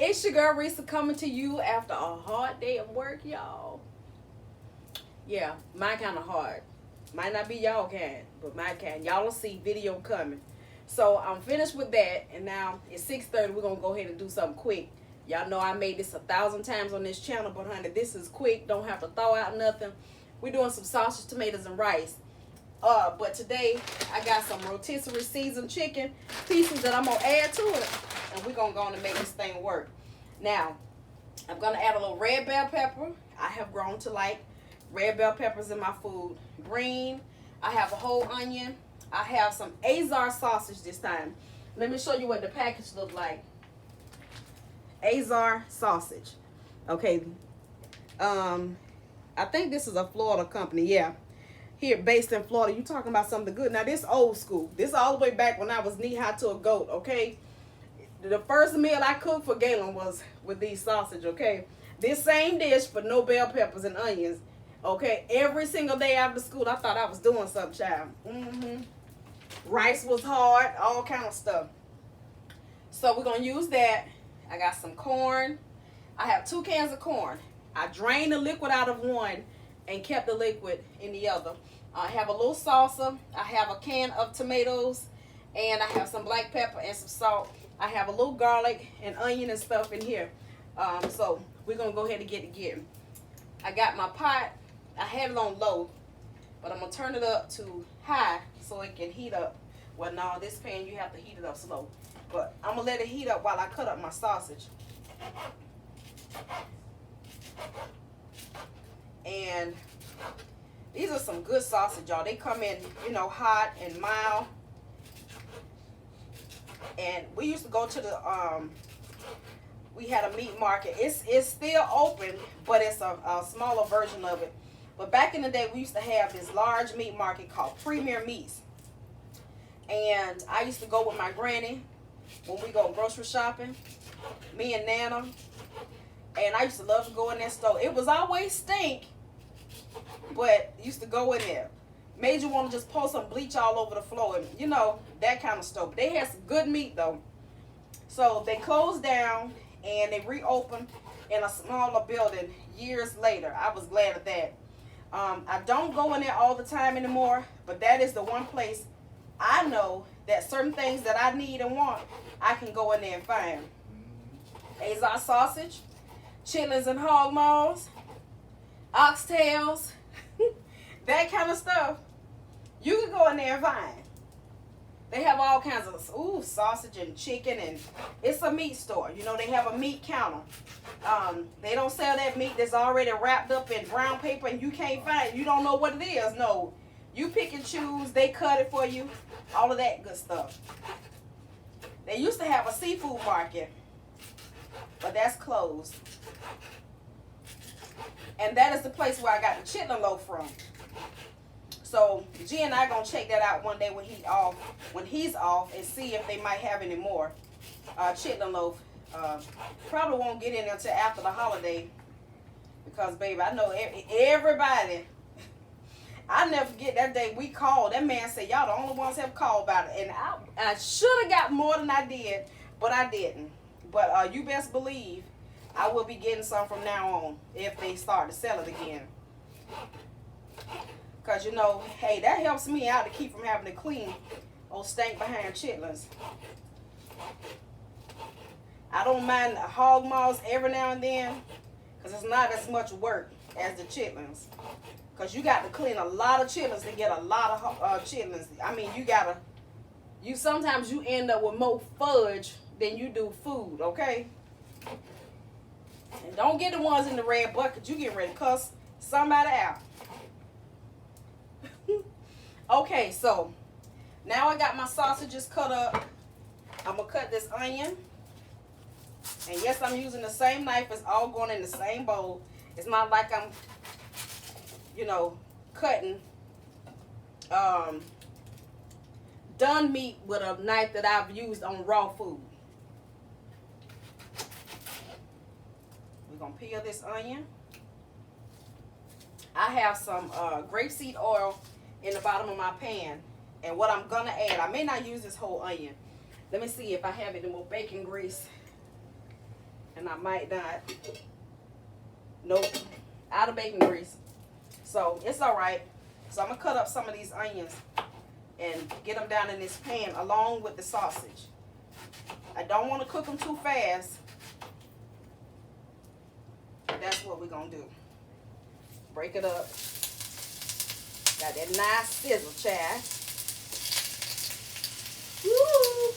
It's your girl Risa coming to you after a hard day of work, y'all. Yeah, mine kind of hard. Might not be y'all can, but mine can. Y'all will see video coming. So I'm finished with that, and now it's 6:30. We're gonna go ahead and do something quick. Y'all know I made this 1,000 times on this channel, but honey, this is quick. Don't have to thaw out nothing. We're doing some sausage, tomatoes, and rice. But today I got some rotisserie seasoned chicken pieces that I'm gonna add to it, and we're gonna go on and make this thing work. Now, I'm gonna add a little red bell pepper. I have grown to like red bell peppers in my food. Green. I have a whole onion. I have some Azar sausage this time. Let me show you what the package look like. Azar sausage. Okay. I think this is a Florida company. Yeah. Here, based in Florida. You talking about something good. Now, this old school. This all the way back when I was knee-high to a goat, okay? The first meal I cooked for Galen was with these sausage, okay? This same dish, but no bell peppers and onions, okay? Every single day after school, I thought I was doing something, child. Rice was hard, all kind of stuff. So we're going to use that. I got some corn. I have 2 cans of corn. I drained the liquid out of one and kept the liquid in the other. I have a little salsa. I have a can of tomatoes, and I have some black pepper and some salt. I have a little garlic and onion and stuff in here. So we're going to go ahead and get it again. I got my pot. I had it on low, but I'm going to turn it up to high so it can heat up. Well, no, this pan, you have to heat it up slow. But I'm going to let it heat up while I cut up my sausage. And these are some good sausage, y'all. They come in, you know, hot and mild. And we used to go to the, we had a meat market. It's still open, but it's a smaller version of it. But back in the day, we used to have this large meat market called Premier Meats. And I used to go with my granny when we go grocery shopping, me and Nana. And I used to love to go in that store. It was always stink, but used to go in there. Made you want to just pour some bleach all over the floor, and you know, that kind of stuff. But they had some good meat though. So they closed down and they reopened in a smaller building years later. I was glad of that. I don't go in there all the time anymore, but that is the one place I know that certain things that I need and want, I can go in there and find. Azar sausage, chitlins and hog maws, oxtails, that kind of stuff. You can go in there and find. They have all kinds of sausage and chicken, and it's a meat store. You know, they have a meat counter. They don't sell that meat that's already wrapped up in brown paper and you can't find it. You don't know what it is. No, you pick and choose. They cut it for you. All of that good stuff. They used to have a seafood market, but that's closed. And that is the place where I got the chitlin loaf from. So G and I gonna check that out one day when he's off, and see if they might have any more chitlin loaf. Probably won't get in there until after the holiday, because baby, I know everybody. I never forget that day we called. That man said, y'all the only ones have called about it, and I should have got more than I did, but I didn't. But you best believe I will be getting some from now on if they start to sell it again. Because, you know, hey, that helps me out to keep from having to clean old stank behind chitlins. I don't mind the hog maws every now and then, because it's not as much work as the chitlins. Because you got to clean a lot of chitlins to get a lot of chitlins. I mean, sometimes you end up with more fudge than you do food, okay? And don't get the ones in the red bucket. You get ready to cuss somebody out. Okay, so now I got my sausages cut up. I'm going to cut this onion. And yes, I'm using the same knife. It's all going in the same bowl. It's not like I'm, you know, cutting done meat with a knife that I've used on raw food. We're going to peel this onion. I have some grapeseed oil in the bottom of my pan. And what I'm going to add, I may not use this whole onion. Let me see if I have any more bacon grease. And I might not. Nope. Out of bacon grease. So it's all right. So I'm going to cut up some of these onions and get them down in this pan along with the sausage. I don't want to cook them too fast. That's what we're going to do. Break it up. Got that nice sizzle, child. Woo!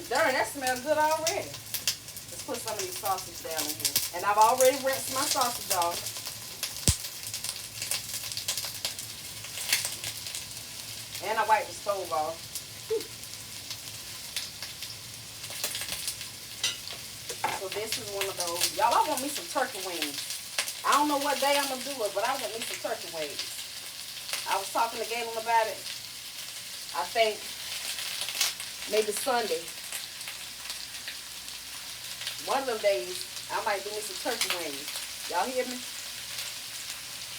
Darn, that smells good already. Let's put some of these sausage down in here. And I've already rinsed my sausage off. And I wiped the stove off. So this is one of those. Y'all, I want me some turkey wings. I don't know what day I'm going to do it, but I want me some turkey wings. I was talking to Galen about it. I think maybe Sunday. One of them days, I might do me some turkey wings. Y'all hear me?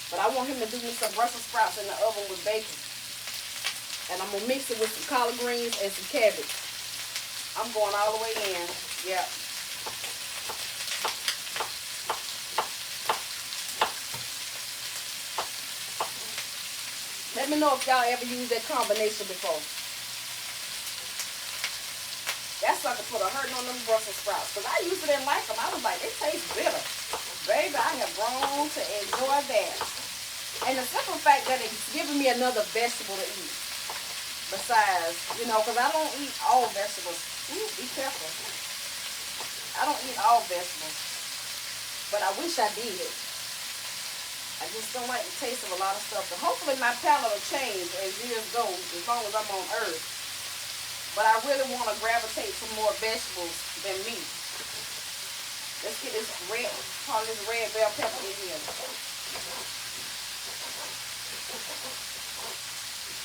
But I want him to do me some Brussels sprouts in the oven with bacon. And I'm going to mix it with some collard greens and some cabbage. I'm going all the way in. Yep. Let me know if y'all ever used that combination before. That sucker put a hurting on them Brussels sprouts. Because I used to didn't like them. I was like, they taste bitter. Baby, I have grown to enjoy that. And the simple fact that it's giving me another vegetable to eat. Besides, you know, because I don't eat all vegetables. Ooh, be careful. I don't eat all vegetables. But I wish I did. I just don't like the taste of a lot of stuff. But hopefully my palate will change as years go, as long as I'm on earth. But I really want to gravitate to more vegetables than meat. Let's get this red, part of this red bell pepper in here.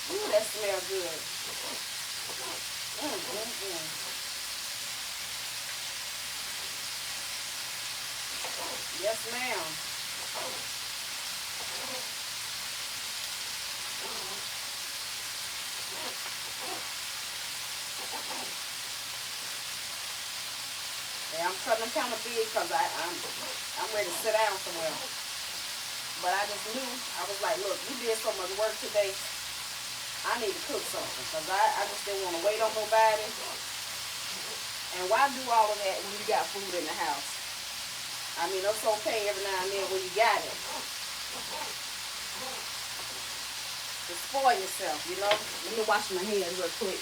Ooh, that smells good. Yes, ma'am. Yeah, I'm cutting them kind of big because I'm ready to sit down somewhere. But I just knew, I was like, look, you did so much work today. I need to cook something because I just didn't want to wait on nobody. And why do all of that when you got food in the house? I mean, it's okay every now and then when you got it. To spoil yourself, you know. Let me wash my hands real quick.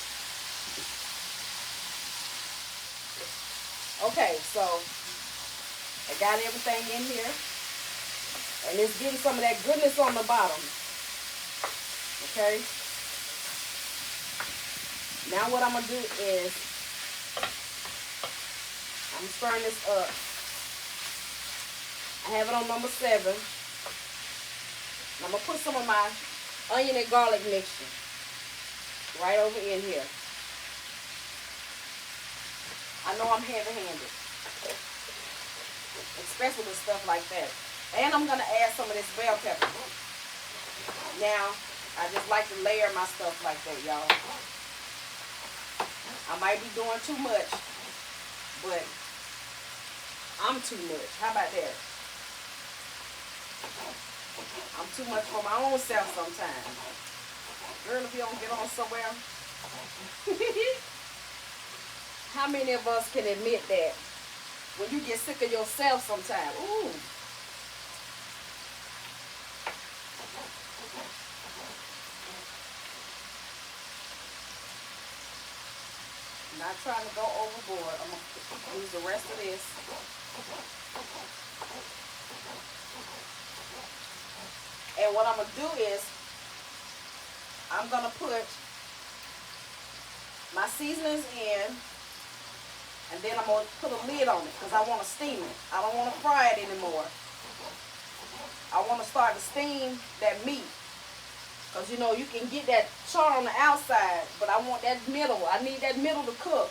Okay, so I got everything in here. And it's getting some of that goodness on the bottom. Okay. Now what I'm going to do is I'm stirring this up. I have it on number 7. And I'm going to put some of my onion and garlic mixture right over in here. I know I'm heavy-handed, especially with stuff like that. And I'm going to add some of this bell pepper. Now, I just like to layer my stuff like that, y'all. I might be doing too much, but I'm too much. How about that? I'm too much for my own self sometimes. Girl, if you don't get on somewhere. How many of us can admit that when you get sick of yourself sometimes? Ooh. Not trying to go overboard. I'm going to use the rest of this. And what I'm going to do is I'm going to put my seasonings in. And then I'm going to put a lid on it because I want to steam it. I don't want to fry it anymore. I want to start to steam that meat. Because, you know, you can get that char on the outside, but I want that middle. I need that middle to cook.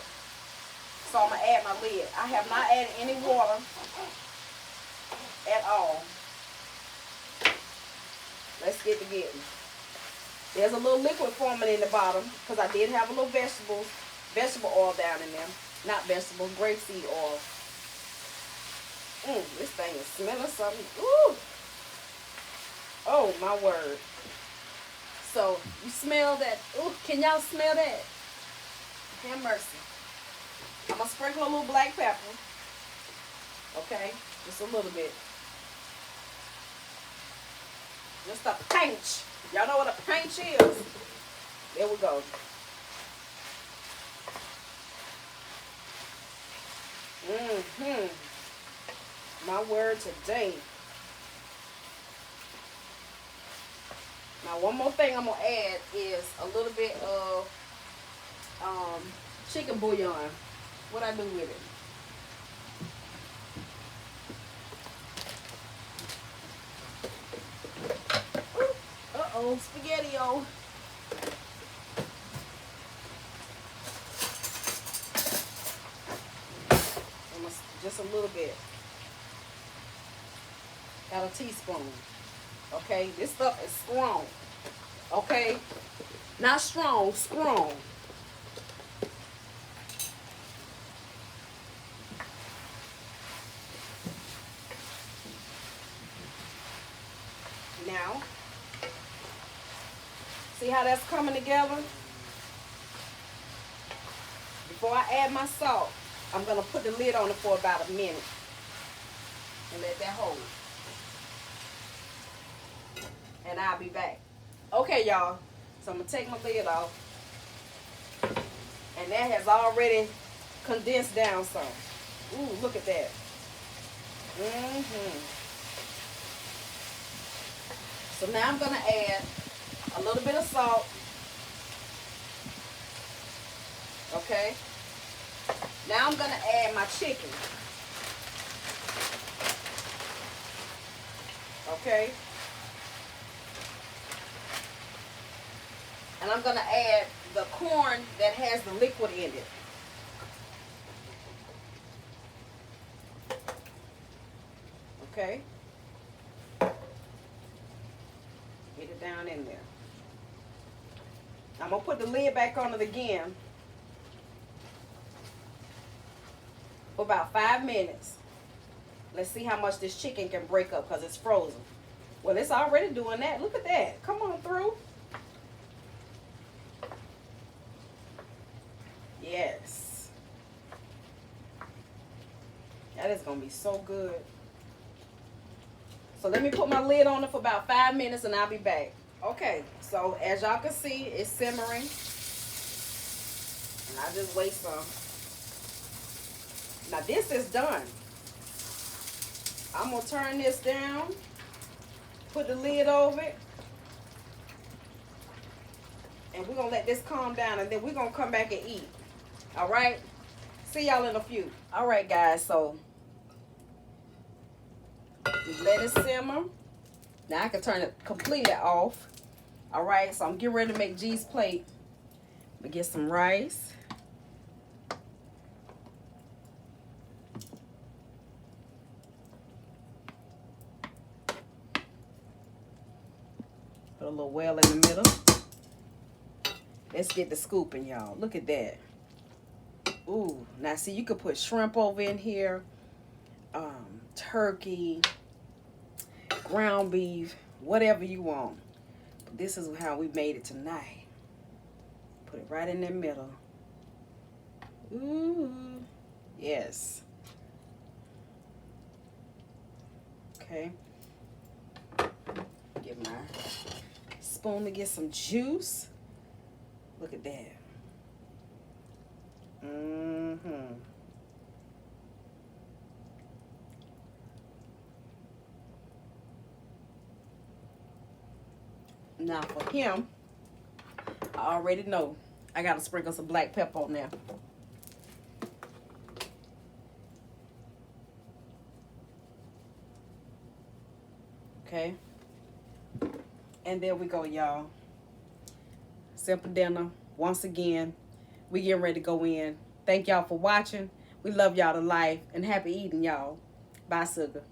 So I'm going to add my lid. I have not added any water at all. Let's get to getting. There's a little liquid forming in the bottom because I did have a little vegetable oil down in there. Not vegetables, grapeseed oil. This thing is smelling something. Ooh. Oh, my word. So, you smell that? Ooh, can y'all smell that? Have mercy. I'm going to sprinkle a little black pepper. Okay? Just a little bit. Just a pinch. Y'all know what a pinch is? There we go. My word today. Now, one more thing I'm going to add is a little bit of chicken bouillon. What I do with it. Uh-oh, spaghetti-o. Just a little bit. Got a teaspoon. Okay, this stuff is strong. Okay, not strong, strong. Now, see how that's coming together? Before I add my salt, I'm going to put the lid on it for about a minute and let that hold. And I'll be back. Okay, y'all. So I'm going to take my lid off. And that has already condensed down some. Ooh, look at that. So now I'm going to add a little bit of salt. Okay. Now I'm going to add my chicken. Okay. And I'm going to add the corn that has the liquid in it. Okay. Get it down in there. I'm going to put the lid back on it again for about 5 minutes. Let's see how much this chicken can break up because it's frozen. Well, it's already doing that. Look at that. Come on through. Yes. That is going to be so good. So let me put my lid on it for about 5 minutes and I'll be back. Okay, so as y'all can see, it's simmering. And I just wait some. Now this is done. I'm going to turn this down. Put the lid over it. And we're going to let this calm down and then we're going to come back and eat. All right? See y'all in a few. All right, guys, so let it simmer. Now I can turn it completely off. All right, so I'm getting ready to make G's plate. We get some rice. Put a little well in the middle. Let's get the scooping, y'all. Look at that. Ooh, now see, you could put shrimp over in here, turkey, ground beef, whatever you want. But this is how we made it tonight. Put it right in the middle. Ooh, yes. Okay. Get my spoon to get some juice. Look at that. Now for him, I already know I gotta sprinkle some black pepper on there. Okay. And there we go, y'all. Simple dinner. Once again, we getting ready to go in. Thank y'all for watching. We love y'all to life and happy eating, y'all. Bye, sugar.